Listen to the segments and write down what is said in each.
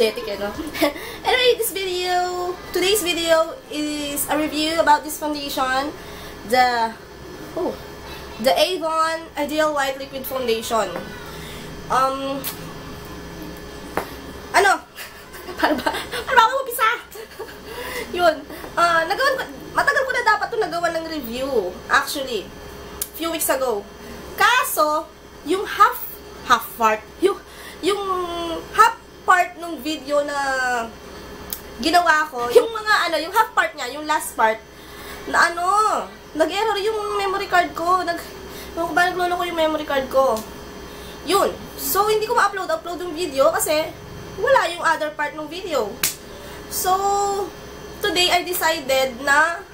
energetic, no? Anyway, today's video is a review about this foundation, the Avon Ideal White Liquid Foundation. Para ba ako mapisa? Yun. Matagal ko na dapat ito nagawa ng review. Actually, few weeks ago. Kaso, yung half part ng video na ginawa ko, yung yung half part niya, yung last part, na nag-error yung memory card ko. Naglolo ko yung memory card ko. Yun. So, hindi ko ma-upload yung video kasi wala yung other part ng video. So, today I decided na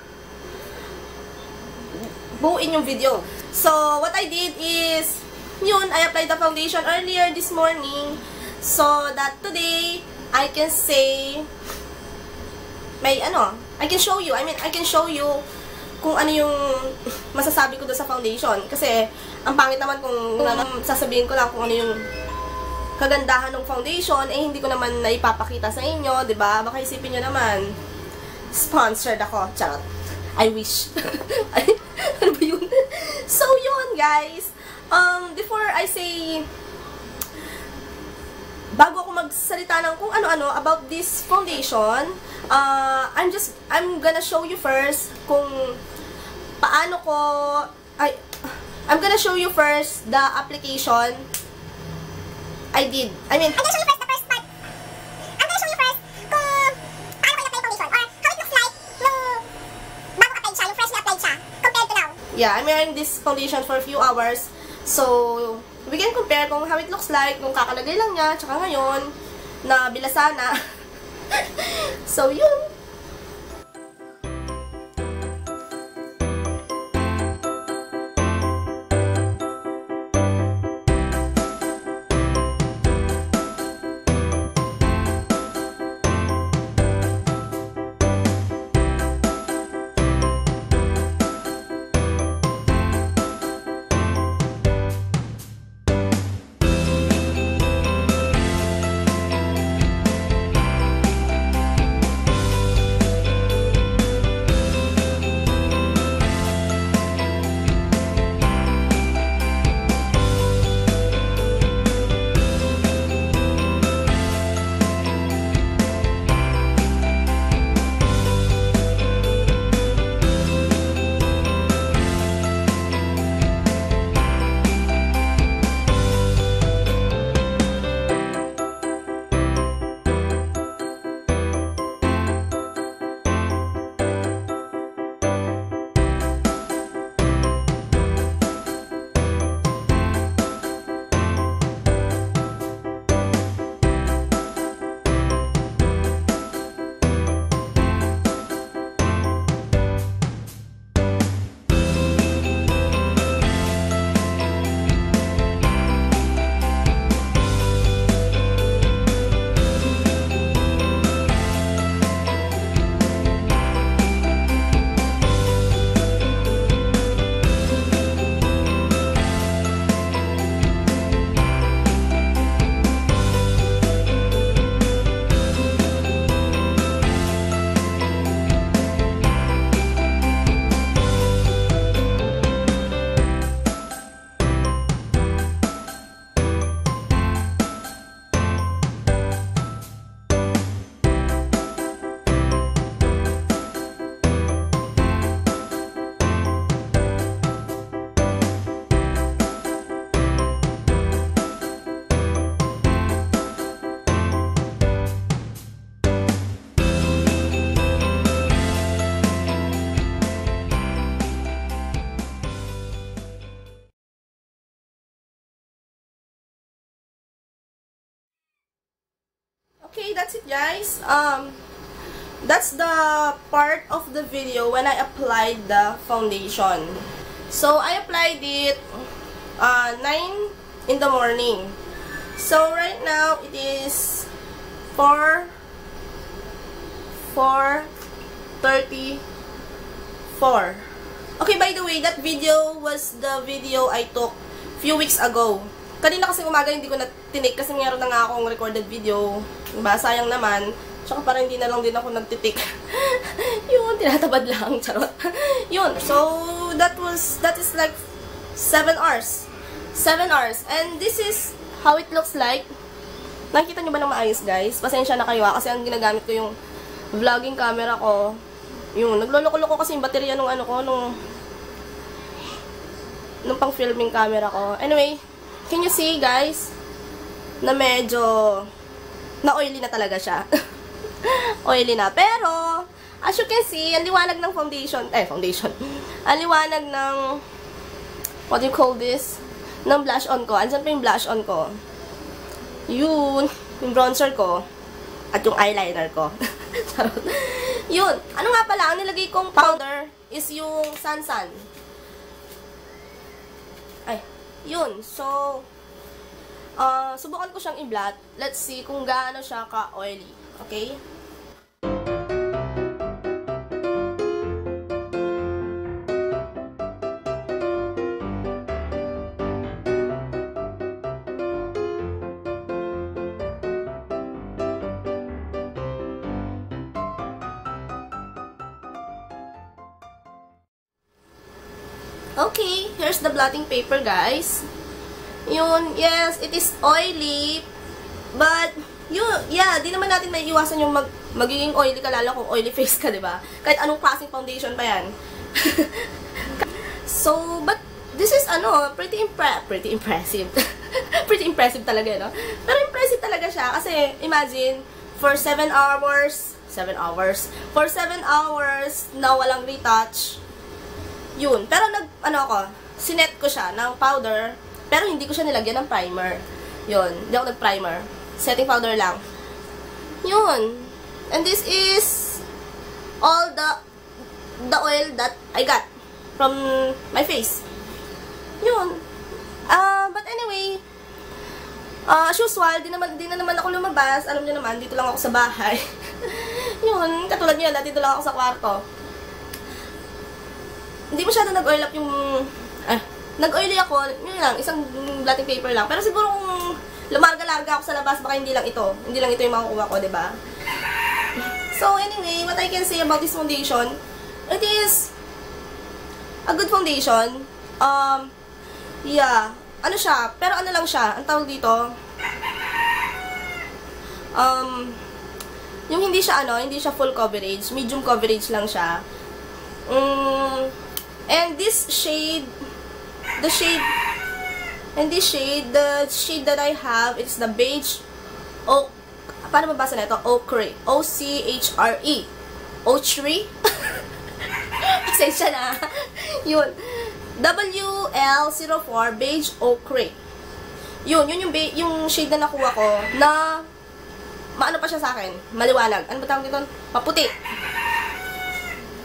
buuin yung video. So, what I did is, I applied the foundation earlier this morning so that today I can say I can show you kung ano yung masasabi ko doon sa foundation. Kasi, ang pangit naman kung sasabihin ko lang kung ano yung kagandahan ng foundation, hindi ko naman naipapakita sa inyo, diba? Baka isipin nyo naman, sponsored ako. Charot. I wish. Ano ba yun? So, yun, guys. Before I say, bago ako magsalita ng kung ano-ano about this foundation, I'm gonna show you first kung paano ko, I'm gonna show you first the application I did. I'm gonna show you first the first part. I'm gonna show you first kung paano ko i-apply foundation or how it looks like nung bago ka-apply siya, yung fresh na-apply siya, compared to now. Yeah, I'm wearing this foundation for a few hours. So, we can compare kung how it looks like nung kakalagay lang niya, tsaka ngayon, na bilasana. So, yun. Okay, that's it, guys. That's the part of the video when I applied the foundation. So, I applied it 9 in the morning. So, right now, it is 4:34. Okay, by the way, that video was the video I took few weeks ago. Kanina kasi umaga hindi ko na tinik kasi meron na nga akong recorded video. Diba? Sayang naman. Tsaka parang hindi na lang din ako nagtitik. Yun, tinatabad lang. Charot. Yun. So, that is like 7 hours. 7 hours. And this is how it looks like. Nakikita nyo ba ng maayos, guys? Pasensya na kayo kasi ang ginagamit ko yung vlogging camera ko. Yun, nagloloko-loko kasi yung baterya nung ano ko, nung pang filming camera ko. Anyway, can you see, guys, na medyo na oily na talaga siya. Oily na. Pero, as you can see, ang liwanag ng foundation. Ang liwanag ng, what do you call this? Ng blush on ko. Andyan pa yung blush on ko. Yun. Yung bronzer ko. At yung eyeliner ko. Yun. Ano nga pala, ang nilagay kong powder is yung Sansan. Ay. Yun. So, subukan ko siyang i-blot. Let's see kung gaano siya ka-oily. Okay? Okay, here's the blotting paper, guys. Yun, yes, it is oily, but, di naman natin may iwasan yung magiging oily ka, lalo kung oily face ka, diba? Kahit anong klaseng foundation pa yan. So, but, this is, pretty impressive. Pretty impressive talaga, no? Pero impressive talaga siya, kasi, imagine, for 7 hours, for 7 hours na walang retouch, yun. Pero sinet ko siya ng powder, pero hindi ko siya nilagyan ng primer. Yun. Hindi ako nag-primer. Setting powder lang. Yun. And this is all the oil that I got from my face. Yun. But anyway, as usual, di na naman ako lumabas. Alam niyo naman, dito lang ako sa bahay. Yun. Katulad niyo, dito lang ako sa kwarto. Hindi masyado nag-oil up yung... nag-oily ako, yun lang, isang blotting paper lang. Pero siguro kung lumarga-larga ako sa labas, baka hindi lang ito. Hindi lang ito yung makukuha ko, diba? So, anyway, what I can say about this foundation, it is a good foundation. Yeah. Ano siya? Pero ano lang siya? Ang tawag dito, yung hindi siya full coverage. Medium coverage lang siya. And this shade, the shade that I have, it's the beige oak. Paano mabasa na ito? Ochre. O-C-H-R-E. Ochre? Pasensya na. Yun. WL04 beige ochre. Yun yung shade na nakuha ko na maano pa siya sa akin? Maliwanag. Ano ba tawag dito? Maputi.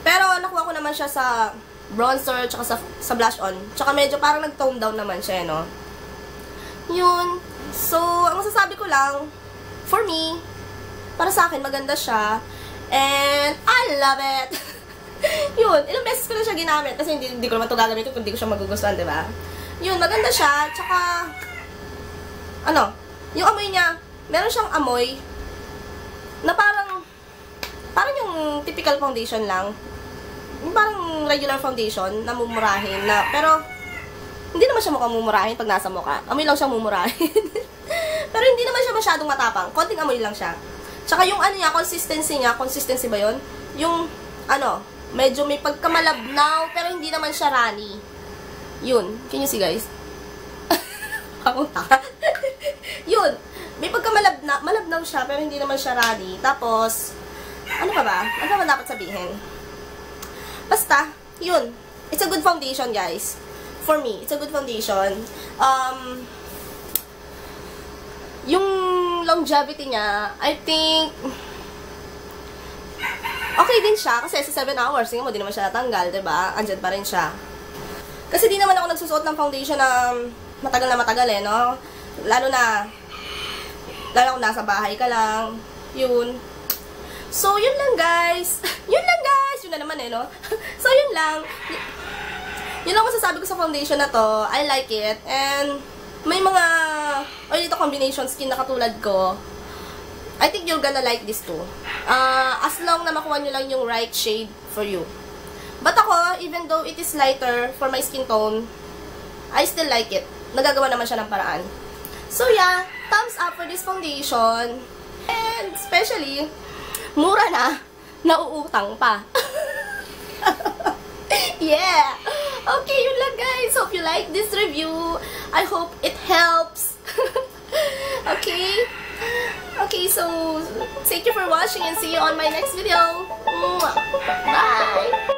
Pero nakuha ko naman siya sa bronzer, tsaka sa blush on. Tsaka medyo parang nag-tone down naman siya, no? Yun. So, ang masasabi ko lang, for me, para sa akin, maganda siya. And, I love it! Yun. Ilang beses ko na siya ginamit. Kasi hindi ko naman ito gagamitin kung hindi ko siya magugustuhan, diba? Yun, maganda siya. Tsaka, yung amoy niya, meron siyang amoy na parang yung typical foundation lang. Parang regular foundation na mumurahin na, pero hindi naman siya mukhang mumurahin pag nasa mukha. Amoy lang siyang mumurahin. Pero hindi naman siya masyadong matapang. Konting amoy lang siya. Tsaka yung consistency ba yun? Yung, medyo may pagkamalabnaw, pero hindi naman siya runny. Yun. Can you see, guys? Yun. May malabnaw siya, pero hindi naman siya runny. Tapos, ano pa ba? Ano pa dapat sabihin? Basta, yun. It's a good foundation, guys. For me, it's a good foundation. Yung longevity niya, I think, okay din siya. Kasi sa 7 hours, tingnan mo, di naman siya natanggal, diba? Andyan pa rin siya. Kasi di naman ako nagsusuot ng foundation na matagal no? Lalo kung nasa bahay ka lang. Yun. So, yun lang, guys. Yun na naman, no? So, yun lang masasabi ko sa foundation na to. I like it. And, may mga oily to combination skin na katulad ko, I think you're gonna like this too. As long na makuha nyo lang yung right shade for you. But ako, even though it is lighter for my skin tone, I still like it. Nagagawa naman siya ng paraan. So yeah, thumbs up for this foundation. And especially, mura na, nauutang pa. Yeah! Okay, yun lang guys. Hope you like this review. I hope it helps. Okay? Okay, so thank you for watching and see you on my next video. Bye!